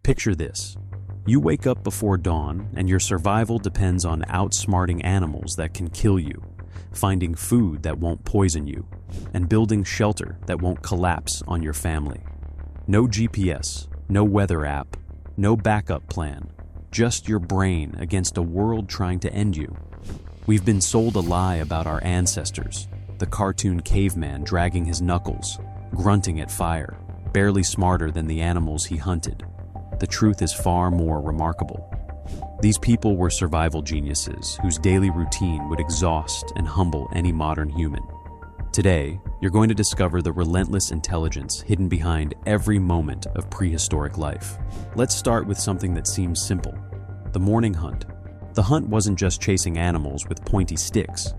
Picture this. You wake up before dawn, and your survival depends on outsmarting animals that can kill you, finding food that won't poison you, and building shelter that won't collapse on your family. No GPS, no weather app, no backup plan, just your brain against a world trying to end you. We've been sold a lie about our ancestors, the cartoon caveman dragging his knuckles, grunting at fire, barely smarter than the animals he hunted. The truth is far more remarkable. These people were survival geniuses whose daily routine would exhaust and humble any modern human. Today, you're going to discover the relentless intelligence hidden behind every moment of prehistoric life. Let's start with something that seems simple: the morning hunt. The hunt wasn't just chasing animals with pointy sticks.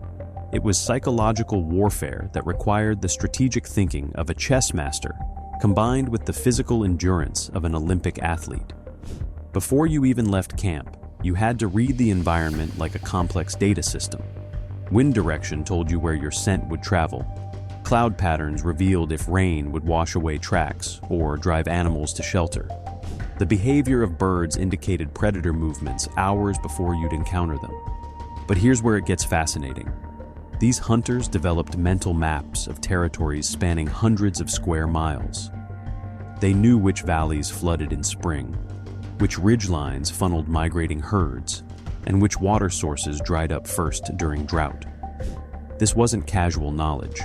It was psychological warfare that required the strategic thinking of a chess master, combined with the physical endurance of an Olympic athlete. Before you even left camp, you had to read the environment like a complex data system. Wind direction told you where your scent would travel. Cloud patterns revealed if rain would wash away tracks or drive animals to shelter. The behavior of birds indicated predator movements hours before you'd encounter them. But here's where it gets fascinating. These hunters developed mental maps of territories spanning hundreds of square miles. They knew which valleys flooded in spring, which ridgelines funneled migrating herds, and which water sources dried up first during drought. This wasn't casual knowledge.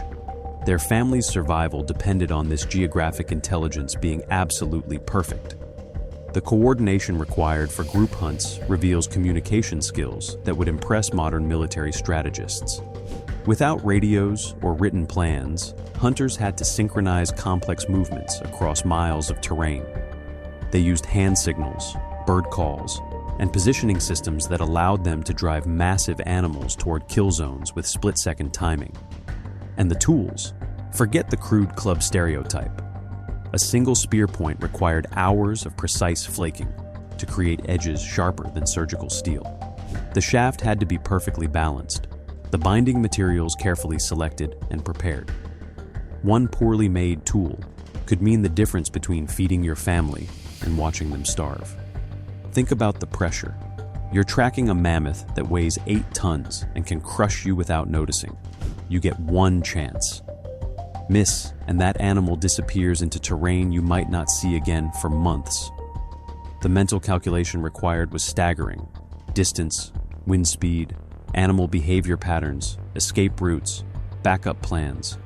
Their family's survival depended on this geographic intelligence being absolutely perfect. The coordination required for group hunts reveals communication skills that would impress modern military strategists. Without radios or written plans, hunters had to synchronize complex movements across miles of terrain. They used hand signals, bird calls, and positioning systems that allowed them to drive massive animals toward kill zones with split-second timing. And the tools? Forget the crude club stereotype. A single spear point required hours of precise flaking to create edges sharper than surgical steel. The shaft had to be perfectly balanced, the binding materials carefully selected and prepared. One poorly made tool could mean the difference between feeding your family and watching them starve. Think about the pressure. You're tracking a mammoth that weighs 8 tons and can crush you without noticing. You get one chance. Miss, and that animal disappears into terrain you might not see again for months. The mental calculation required was staggering. Distance, wind speed, animal behavior patterns, escape routes, backup plans.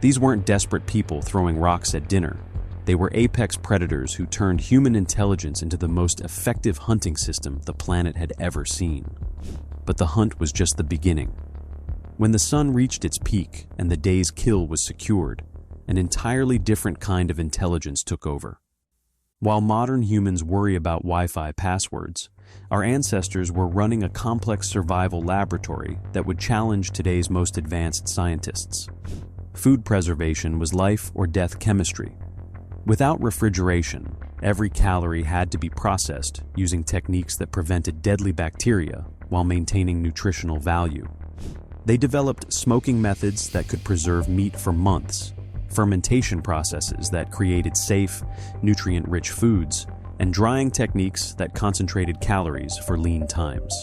These weren't desperate people throwing rocks at dinner. They were apex predators who turned human intelligence into the most effective hunting system the planet had ever seen. But the hunt was just the beginning. When the sun reached its peak and the day's kill was secured, an entirely different kind of intelligence took over. While modern humans worry about Wi-Fi passwords, our ancestors were running a complex survival laboratory that would challenge today's most advanced scientists. Food preservation was life or death chemistry. Without refrigeration, every calorie had to be processed using techniques that prevented deadly bacteria while maintaining nutritional value. They developed smoking methods that could preserve meat for months, fermentation processes that created safe, nutrient-rich foods, and drying techniques that concentrated calories for lean times.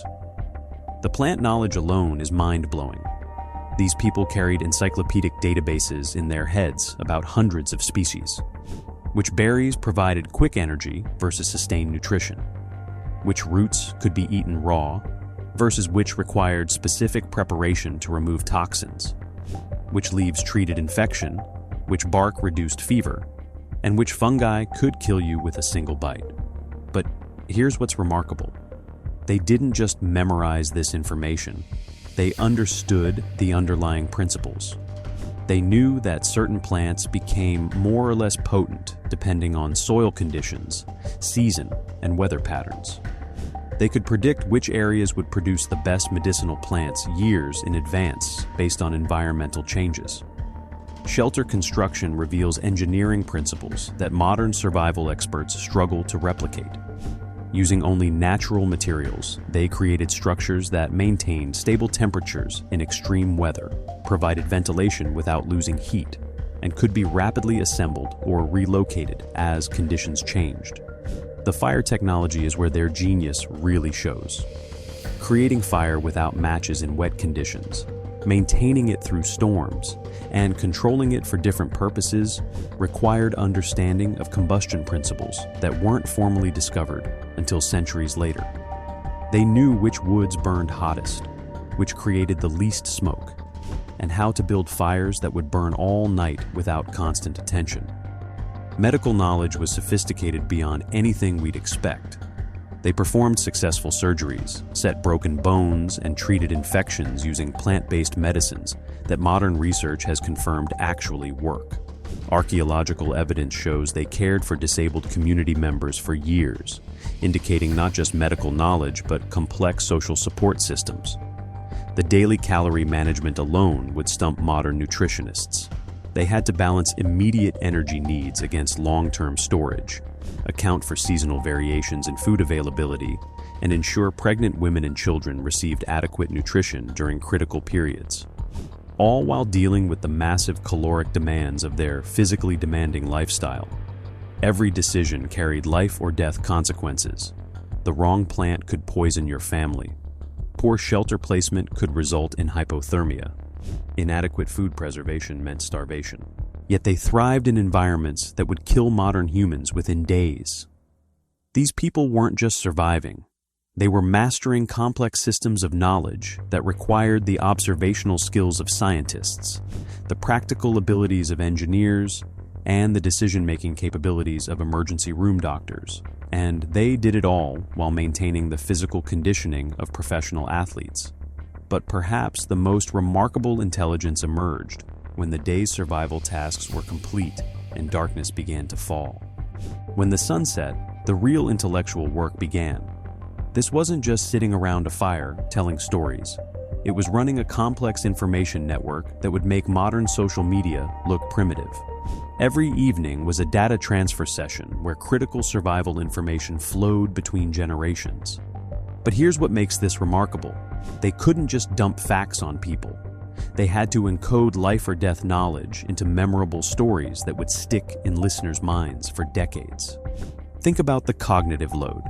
The plant knowledge alone is mind-blowing. These people carried encyclopedic databases in their heads about hundreds of species. Which berries provided quick energy versus sustained nutrition? Which roots could be eaten raw versus which required specific preparation to remove toxins? Which leaves treated infection? Which bark reduced fever? And which fungi could kill you with a single bite? But here's what's remarkable. They didn't just memorize this information. They understood the underlying principles. They knew that certain plants became more or less potent depending on soil conditions, season, and weather patterns. They could predict which areas would produce the best medicinal plants years in advance based on environmental changes. Shelter construction reveals engineering principles that modern survival experts struggle to replicate. Using only natural materials, they created structures that maintained stable temperatures in extreme weather, provided ventilation without losing heat, and could be rapidly assembled or relocated as conditions changed. The the fire technology is where their genius really shows. Creating fire without matches in wet conditions, maintaining it through storms, and controlling it for different purposes required understanding of combustion principles that weren't formally discovered until centuries later. They knew which woods burned hottest, which created the least smoke, and how to build fires that would burn all night without constant attention. Medical knowledge was sophisticated beyond anything we'd expect. They performed successful surgeries, set broken bones, and treated infections using plant-based medicines that modern research has confirmed actually work. Archaeological evidence shows they cared for disabled community members for years, indicating not just medical knowledge but complex social support systems. The daily calorie management alone would stump modern nutritionists. They had to balance immediate energy needs against long-term storage, account for seasonal variations in food availability, and ensure pregnant women and children received adequate nutrition during critical periods. All while dealing with the massive caloric demands of their physically demanding lifestyle. Every decision carried life or death consequences. The wrong plant could poison your family. Poor shelter placement could result in hypothermia. Inadequate food preservation meant starvation. Yet they thrived in environments that would kill modern humans within days. These people weren't just surviving. They were mastering complex systems of knowledge that required the observational skills of scientists, the practical abilities of engineers, and the decision-making capabilities of emergency room doctors. And they did it all while maintaining the physical conditioning of professional athletes. But perhaps the most remarkable intelligence emerged when the day's survival tasks were complete and darkness began to fall. When the sun set, the real intellectual work began. This wasn't just sitting around a fire telling stories. It was running a complex information network that would make modern social media look primitive. Every evening was a data transfer session where critical survival information flowed between generations. But here's what makes this remarkable. They couldn't just dump facts on people. They had to encode life or death knowledge into memorable stories that would stick in listeners' minds for decades. Think about the cognitive load.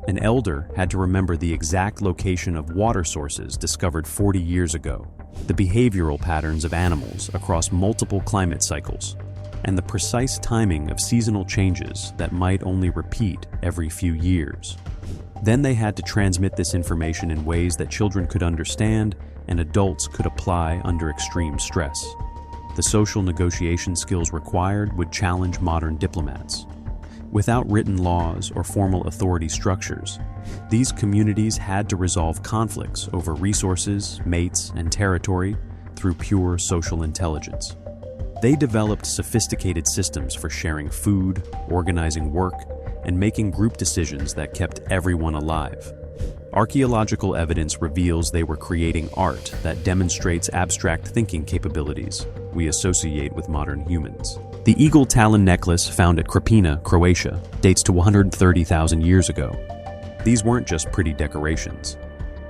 An elder had to remember the exact location of water sources discovered 40 years ago, the behavioral patterns of animals across multiple climate cycles, and the precise timing of seasonal changes that might only repeat every few years. Then they had to transmit this information in ways that children could understand and adults could apply under extreme stress. The social negotiation skills required would challenge modern diplomats. Without written laws or formal authority structures, these communities had to resolve conflicts over resources, mates, and territory through pure social intelligence. They developed sophisticated systems for sharing food, organizing work, and making group decisions that kept everyone alive. Archaeological evidence reveals they were creating art that demonstrates abstract thinking capabilities we associate with modern humans. The eagle talon necklace found at Krapina, Croatia, dates to 130,000 years ago. These weren't just pretty decorations.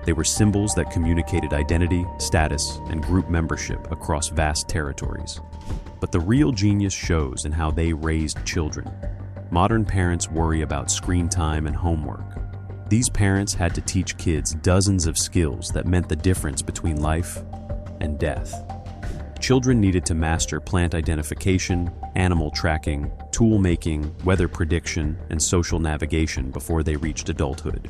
They were symbols that communicated identity, status, and group membership across vast territories. But the real genius shows in how they raised children. Modern parents worry about screen time and homework. These parents had to teach kids dozens of skills that meant the difference between life and death. Children needed to master plant identification, animal tracking, tool making, weather prediction, and social navigation before they reached adulthood.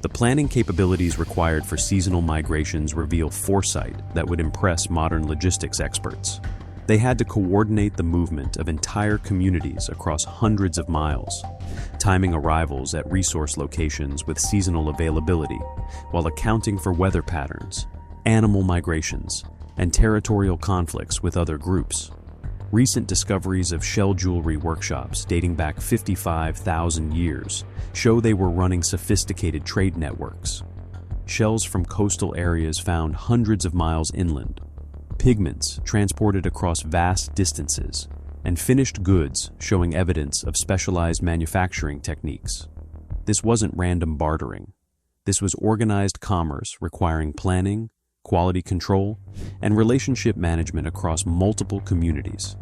The planning capabilities required for seasonal migrations reveal foresight that would impress modern logistics experts. They had to coordinate the movement of entire communities across hundreds of miles, timing arrivals at resource locations with seasonal availability, while accounting for weather patterns, animal migrations, and territorial conflicts with other groups. Recent discoveries of shell jewelry workshops dating back 55,000 years show they were running sophisticated trade networks. Shells from coastal areas found hundreds of miles inland, pigments transported across vast distances, and finished goods showing evidence of specialized manufacturing techniques. This wasn't random bartering. This was organized commerce requiring planning, quality control, and relationship management across multiple communities.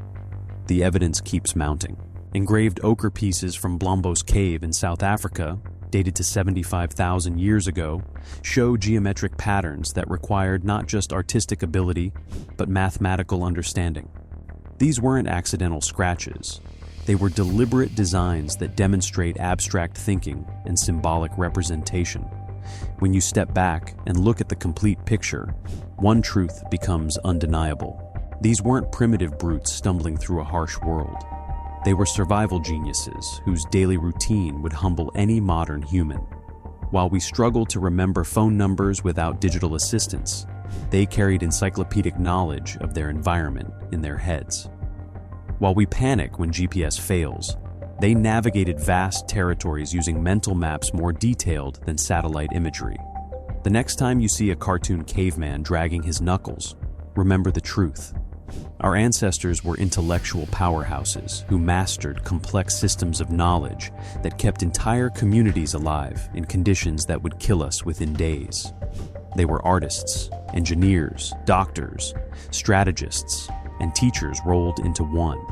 The evidence keeps mounting. Engraved ochre pieces from Blombos Cave in South Africa, dated to 75,000 years ago, show geometric patterns that required not just artistic ability, but mathematical understanding. These weren't accidental scratches. They were deliberate designs that demonstrate abstract thinking and symbolic representation. When you step back and look at the complete picture, one truth becomes undeniable. These weren't primitive brutes stumbling through a harsh world. They were survival geniuses whose daily routine would humble any modern human. While we struggle to remember phone numbers without digital assistance, they carried encyclopedic knowledge of their environment in their heads. While we panic when GPS fails, they navigated vast territories using mental maps more detailed than satellite imagery. The next time you see a cartoon caveman dragging his knuckles, remember the truth. Our ancestors were intellectual powerhouses who mastered complex systems of knowledge that kept entire communities alive in conditions that would kill us within days. They were artists, engineers, doctors, strategists, and teachers rolled into one.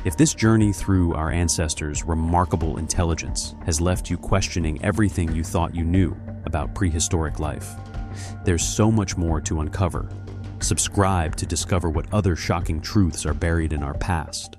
If this journey through our ancestors' remarkable intelligence has left you questioning everything you thought you knew about prehistoric life, there's so much more to uncover. Subscribe to discover what other shocking truths are buried in our past.